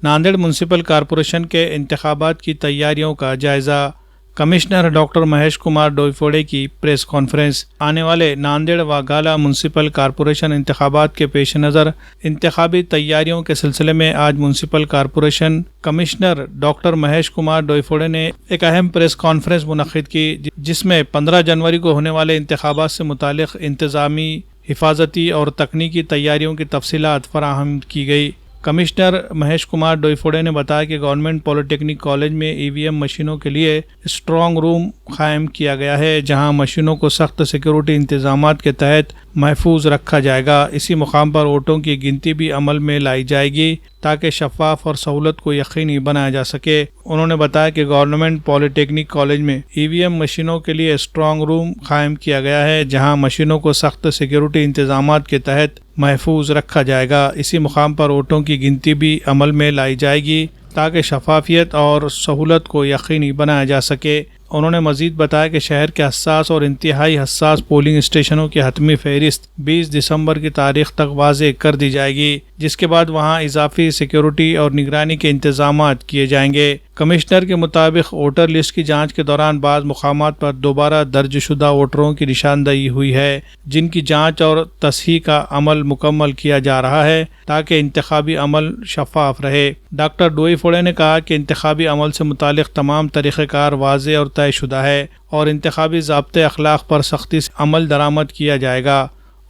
Nanded municipal corporation के इंतखाबात की तैयारियों का जायज़ा। कमिश्नर डॉक्टर महेश कुमार डोईफोड़े की प्रेस कॉन्फ्रेंस। आने वाले नांदेड़ व गाला म्यूनसिपल कॉरपोरेशन इंतखाबात के पेश नज़र इंतखाबी तैयारियों के सिलसिले में आज municipal corporation commissioner doctor Mahesh Kumar Doiphode ने एक अहम प्रेस कॉन्फ्रेंस मुनक्किद की, जिसमें 15 जनवरी को होने वाले इंतखाबात से मुतालिक इंतज़ामी, हिफाजती और तकनीकी तैयारियों की तफसीलात फराहम की गई। कमिश्नर महेश कुमार डोईफोड़े ने बताया कि गवर्नमेंट पॉलिटेक्निक कॉलेज में ईवीएम मशीनों के लिए स्ट्रॉन्ग रूम कायम किया गया है, जहां मशीनों को सख्त सिक्योरिटी इंतजामात के तहत महफूज रखा जाएगा। इसी मुकाम पर वोटों की गिनती भी अमल में लाई जाएगी ताकि शफाफ और सहूलत को यकीनी बनाया जा सके। उन्होंने बताया कि गवर्नमेंट पॉलिटेक्निक कॉलेज में ईवीएम मशीनों के लिए स्ट्रॉन्ग रूम कायम किया गया है, जहां मशीनों को सख्त सिक्योरिटी इंतजामात के तहत महफूज रखा जाएगा। इसी मुकाम पर वोटों की गिनती भी अमल में लाई जाएगी ताकि शफाफियत और सहूलत को यकीनी बनाया जा सके। उन्होंने मजीद बताया कि शहर के हसास और इंतहाई हसास पोलिंग स्टेशनों की हतमी फहरिस्त 20 दिसंबर की तारीख तक वाज़े कर दी जाएगी, जिसके बाद वहां इजाफी सिक्योरिटी और निगरानी के इंतजामात किए जाएंगे। कमिश्नर के मुताबिक वोटर लिस्ट की जांच के दौरान बाज़ मुकामात पर दोबारा दर्जशुदा वोटरों की निशानदही हुई है, जिनकी जांच और तस्हीह का अमल मुकम्मल किया जा रहा है ताकि इंतखाबी अमल शफाफ रहे। डॉक्टर डोईफोड़े ने कहा कि इंतखाबी अमल से मुतालिक तमाम तरीक़ेकार वाज़े और तयशुदा है और इंतखाबी ज़ाब्ते अखलाक पर सख्ती से अमल दरामद किया जाएगा।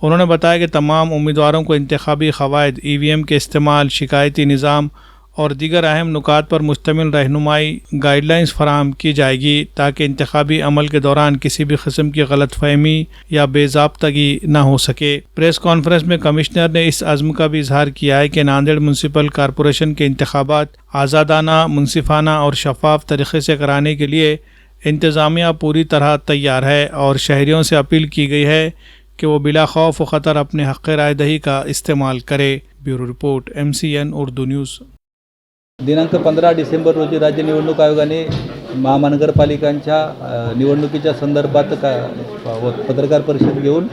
उन्होंने बताया कि तमाम उम्मीदवारों को इंतखाबी क़वायद, ईवीएम के इस्तेमाल, शिकायती निज़ाम और दीगर अहम नुकात पर मुश्तमिल रहनुमाई गाइडलाइंस फराहम की जाएगी ताकि इंतखाबी अमल के दौरान किसी भी किस्म की गलतफहमी या बेज़ाब्तगी न हो सके। प्रेस कॉन्फ्रेंस में कमिश्नर ने इस अज़्म का भी इजहार किया है कि नांदेड़ म्यूनसिपल कॉरपोरेशन के इंतखाबात आज़ादाना, मुनसिफाना और शफाफ तरीक़े से कराने के लिए इंतज़ामिया पूरी तरह तैयार है और शहरियों से अपील की गई है कि वो बिला खौफ व ख़तर अपने हक़ रायदही का इस्तेमाल करे। Bureau report, MCN Urdu news. दिनांक 15 डिसेंबर रोजी राज्य निवडणूक आयोगाने महानगरपालिकांच्या निवडणुकीच्या संदर्भात पत्रकार परिषद घेऊन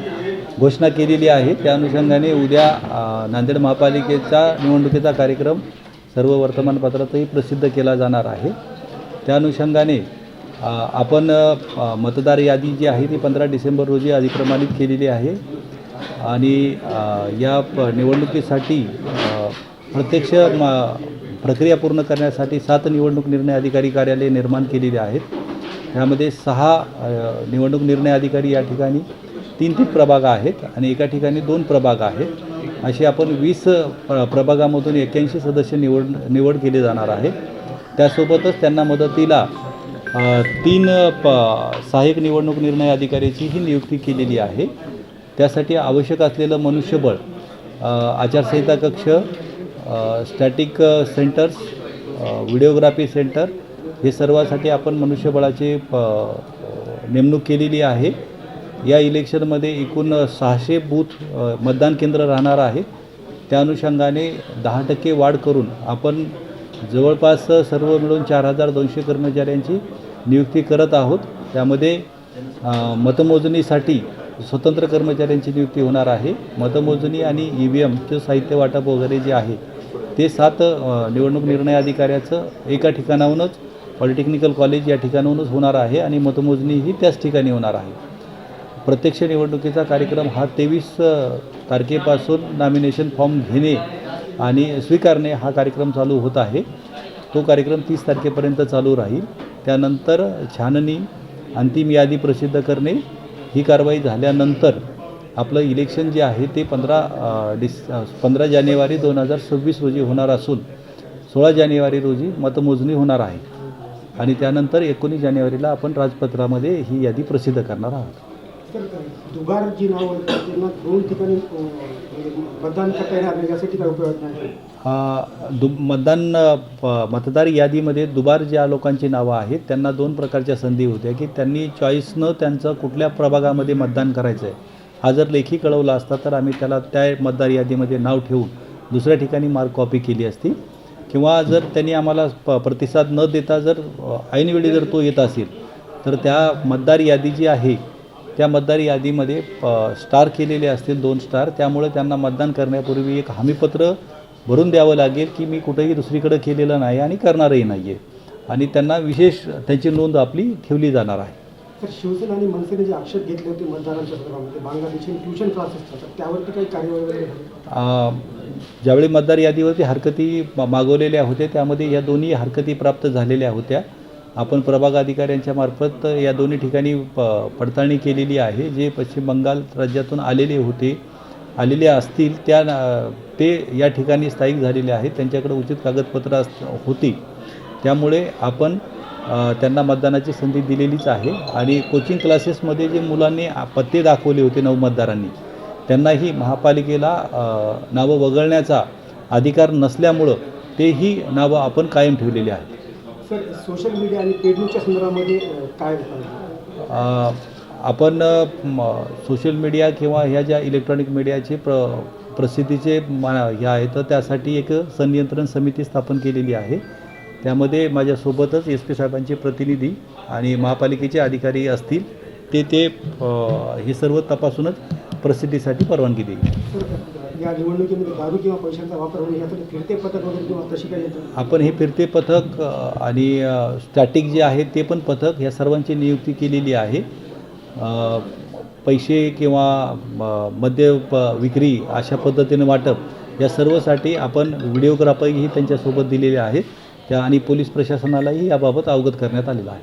घोषणा केलेली आहे। त्या अनुषंगाने उद्या नांदेड महापालिकेचा निवडणुकीचा कार्यक्रम सर्व वर्तमानपत्रातही प्रसिद्ध केला जाणार आहे। त्या अनुषंगाने आपण मतदार यादी जी आहे ती 15 डिसेंबर रोजी अधिप्रमाणित केलेली आहे आणि या निवडणुकीसाठी प्रत्यक्ष प्रक्रिया पूर्ण करण्यासाठी 7 निवडणूक निर्णय अधिकारी कार्यालय निर्माण केलेले आहेत। त्यामध्ये 6 निवडणूक निर्णय अधिकारी या ठिकाणी 3 प्रभाग आहेत आणि एका ठिकाणी 2 प्रभाग आहेत। असे आपण 20 प्रभागामधून 81 सदस्य निवड केले जाणार आहे। त्यासोबतच त्यांना मदतीला 3 सहाय्यक निवडणूक निर्णय अधिकाऱ्याची ही नियुक्ती केलेली आहे। त्यासाठी आवश्यक असलेलं मनुष्यबळ, आचारसंहिता कक्ष, स्टॅटिक सेंटर्स, व्हिडिओग्राफी सेंटर हे सर्वासाठी आपण मनुष्यबळाची नेमणूक केलेली आहे। या इलेक्शनमध्ये एकूण 600 बूथ मतदान केंद्र राहणार आहे। त्या अनुषंगाने 10% वाढ करून आपण जवळपास सर्व मिळून 4200 कर्मचाऱ्यांची नियुक्ती करत आहोत। त्यामध्ये मतमोजणीसाठी स्वतंत्र कर्मचाऱ्यांची नियुक्ती होणार आहे। मतमोजणी आणि EVMचं साहित्य वाटप वगैरे जे आहे ते 7 निवडणूक निर्णय अधिकाऱ्याचं एका ठिकाणाहूनच, पॉलिटेक्निकल कॉलेज या ठिकाणाहूनच होणार आहे आणि मतमोजणी ही त्याच ठिकाणी होणार आहे। प्रत्यक्ष निवडणुकीचा कार्यक्रम हा 23 तारखेपासून नॉमिनेशन फॉर्म घेणे आणि स्वीकारणे हा कार्यक्रम चालू होत आहे। तो कार्यक्रम 30 तारखेपर्यंत चालू राहील। त्यानंतर छाननी, अंतिम यादी प्रसिद्ध करणे ही कारवाई झाल्यानंतर आपलं इलेक्शन जे आहे ते 15 जानेवारी 2026 रोजी होणार असून 16 जानेवारी रोजी मतमोजणी होणार आहे आणि त्यानंतर 19 जानेवारीला आपण राजपत्रामध्ये ही यादी प्रसिद्ध करणार आहोत। दुबार जी नाव त्यांना 2 ठिकाणी मतदान करता येणार नाही यासाठी काय उपयोग नाही? मतदार यादीमध्ये दुबार ज्या लोकांची नावं आहेत त्यांना 2 प्रकारच्या संधी होत्या की त्यांनी चॉईसनं त्यांचं कुठल्या प्रभागामध्ये मतदान करायचं आहे हा जर लेखी कळवला असता तर आम्ही त्याला त्या मतदार यादीमध्ये नाव ठेवून दुसऱ्या ठिकाणी मार्क कॉपी केली असती, किंवा जर त्यांनी आम्हाला प्रतिसाद न देता जर ऐनवेळी जर तो येत असेल तर त्या मतदार यादी जी आहे त्या मतदार यादीमध्ये स्टार केलेले असतील 2 स्टार, त्यामुळे त्यांना मतदान करण्यापूर्वी एक हमीपत्र भरून द्यावं लागेल की मी कुठेही दुसरीकडे केलेलं नाही आणि करणारही नाही आहे, आणि त्यांना विशेष त्यांची नोंद आपली ठेवली जाणार आहे. तर शिवसेना आणि मनसेने जे आक्षेप घेतले होते मतदारांच्या संदर्भामध्ये बांगलादेशी ट्युशन क्लासेस चालतात, त्यावरती काही कार्यवाही वगैरे झाली? ज्यावेळी मतदार यादीवरती हरकती मागवलेल्या होत्या त्यामध्ये या दोन्ही हरकती प्राप्त झालेल्या होत्या. आपण प्रभाग अधिकाऱ्यांच्या मार्फत या दोन्ही ठिकाणी पडताळणी केलेली आहे. जे पश्चिम बंगाल राज्यातून आलेले असतील ते या ठिकाणी स्थायिक झालेले आहेत, त्यांच्याकडे उचित कागदपत्र होती, त्यामुळे आपण त्यांना मतदानाची संधी दिलेलीच आहे. आणि कोचिंग क्लासेसमध्ये जे मुलांनी पत्ते दाखवले होते 9 मतदारांनी, त्यांनाही महापालिकेला नावं वगळण्याचा अधिकार नसल्यामुळं तेही नावं आपण कायम ठेवलेली आहेत. सर, सोशल मीडिया आणि पेड न्यूजच्या संदर्भामध्ये काय आपण सोशल मीडिया किंवा ह्या ज्या इलेक्ट्रॉनिक मीडियाचे प्रसिद्धीचे हे आहे, तर त्यासाठी एक संनियंत्रण समिती स्थापन केलेली आहे. त्यामध्ये माझ्यासोबतच SP साहेबांचे प्रतिनिधी आणि महापालिकेचे अधिकारी असतील, ते हे सर्व तपासूनच प्रसिद्धीसाठी परवानगी देईल. सर, या निवडणुकीमध्ये दारू किंवा पैशांचा वापर होणे यासाठी फिरते पथक वगैरे किंवा तशी काही येतं? आपण हे फिरते पथक आणि स्टॅटिक जे आहे ते पण पथक, या सर्वांची नियुक्ती केलेली आहे. पैसे किंवा मद्य विक्री अशा पद्धतीने वाटप या सर्वसाठी आपण व्हिडिओग्राफरही त्यांच्यासोबत दिलेले आहेत. आणि पोलीस प्रशासनालाही याबाबत अवगत करण्यात आलेलं आहे.